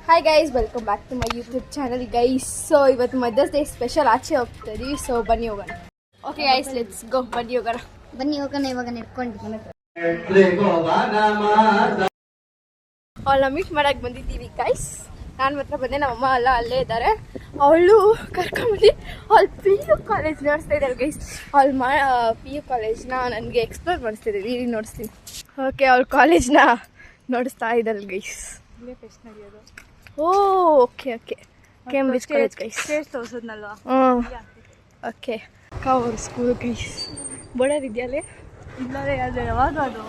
Hi guys, welcome back to my YouTube channel guys. So ಇವತ್ತು Mother's Day special ಆಚೆ ಹೋಗ್ತಾ ಇದೀವಿ. So ಬನ್ನಿ ಹೋಗೋಣ. Okay guys, let's go. ಬನ್ನಿ ಹೋಗೋಣ. ಇವಾಗ ನೆಟ್ಕೊಂಡು ಅವಳನ್ನ ಮೀಟ್ ಮಾಡಕ್ಕೆ ಬಂದಿದ್ದೀವಿ ಗೈಸ್. ನಾನು ಮಾತ್ರ ಬಂದೆ, ನಮ್ಮಮ್ಮ ಎಲ್ಲ ಅಲ್ಲೇ ಇದ್ದಾರೆ. ಅವಳು ಕರ್ಕೊಂಡ್ಬಂದು ಅವಳು PU ಕಾಲೇಜ್ ನೋಡಿಸ್ತಾ ಇದ್ದಾರೆ ಗೈಸ್. ಅವಳು PU ಕಾಲೇಜ್ನ ನನಗೆ ಎಕ್ಸ್ಪ್ಲೋರ್ ಮಾಡಿಸ್ತಿದ್ದೆ, ಇಲ್ಲಿ ನೋಡಿಸ್ತೀನಿ. ಓಕೆ, ಅವಳು ಕಾಲೇಜ್ನ ನೋಡಿಸ್ತಾ ಇದ್ದಾರೆ ಗೈಸ್. ಫೆಸ್ಟ್ ನಡೆಯೋದು. Okay Cambridge college guys. Stage ತೋರಿಸೋದ್ನಲ್ವಾ? ಓಕೆ, ಅವ್ರ ಸ್ಕೂಲ್ ಗೈಸ್. ಬೋರ್ಡರ್ ಇದೆಯಲ್ಲೇ? ಇಲ್ಲದೆ ಯಾವಾಗ ಅದು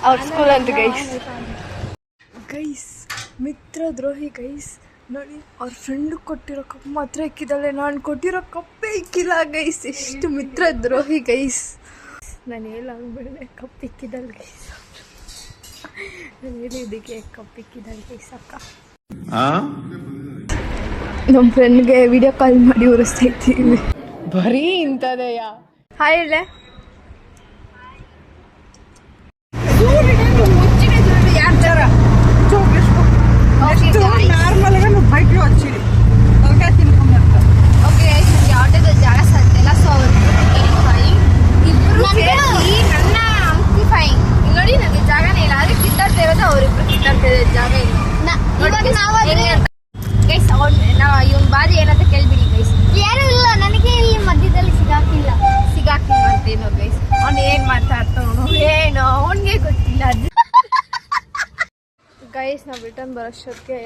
ಅವ್ರ ಸ್ಕೂಲ್ ಅಂತ ಗೈಸ್. ಮಿತ್ರ ದ್ರೋಹಿ ಗೈಸ್. ನೋಡಿ, ಅವ್ರ ಫ್ರೆಂಡ್ ಕೊಟ್ಟಿರೋ ಕಪ್ ಮಾತ್ರ ಇಕ್ಕಿದ್ದಾಳೆ, ನಾನು ಕೊಟ್ಟಿರೋ ಕಪ್ಪೇ ಇಕ್ಕಿಲ್ಲ ಗೈಸ್. ಎಷ್ಟು ಮಿತ್ರ ದ್ರೋಹಿ ಗೈಸ್. ನಾನು ಹೇಳಾಗ್ಬಿಡಿದೆ, ಕಪ್ ಇಕ್ಕಿದ್ದಾಳೆ ಗೈಸ್. ನಾನು ಹೇಳಿದ್ದಕ್ಕೆ ಕಪ್ ಇಕ್ಕಿದ್ದಾಳೆ ಗೈಸ್. ಅಕ್ಕ ನಮ್ಮ ಫ್ರೆಂಡ್ಗೆ ವಿಡಿಯೋ ಕಾಲ್ ಮಾಡಿ ಉರಿಸ್ತಾ ಇದ್ದೀವಿ. ಬರೀ ಇಂಥದೆಯಾ? ಹಾಯ್ ಹೇಳೆ. ನೋಡಿ, ನನಗೆ ಜಾಗನೇ ಇಲ್ಲ, ಆದರೆ ಕಿತ್ತಾಡ್ತಾ ಇರೋದು ಅವರಿಬ್ರು ಕಿತ್ತಾಡ್ತಾ ಇರೋದು ಜಾಗ ಇಲ್ಲ. ಇವ್ನ ಬಾರಿ ಏನಂತ ಕೇಳ್ಬಿಡಿ ಗೈಸ್. ಯಾರು ಇಲ್ಲ, ನನಗೆ ಇಲ್ಲಿ ಮಧ್ಯದಲ್ಲಿ ಸಿಗಾಕಿಲ್ಲ ಅಂತೇನೋ ಗೈಸ್. ಅವ್ನು ಏನ್ ಮಾತಾಡ್ತಾವನು ಏನೋ ಅವನಿಗೆ ಗೊತ್ತಿಲ್ಲ. ಗೈಸ್, ನಾವು ರಿಟರ್ನ್ ಬರೋಷ್ಟೊತ್ತಿಗೆ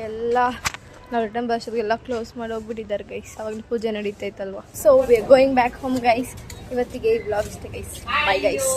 ಎಲ್ಲ ಕ್ಲೋಸ್ ಮಾಡಿ ಹೋಗ್ಬಿಟ್ಟಿದ್ದಾರೆ ಗೈಸ್. ಅವಾಗ ಪೂಜೆ ನಡೀತಾ ಇತ್ತಲ್ವಾ. So we are going back home guys. ಇವತ್ತಿಗೆ ಈ ವ್ಲಾಗ್ ಇಷ್ಟೇ ಗೈಸ್. Bye guys.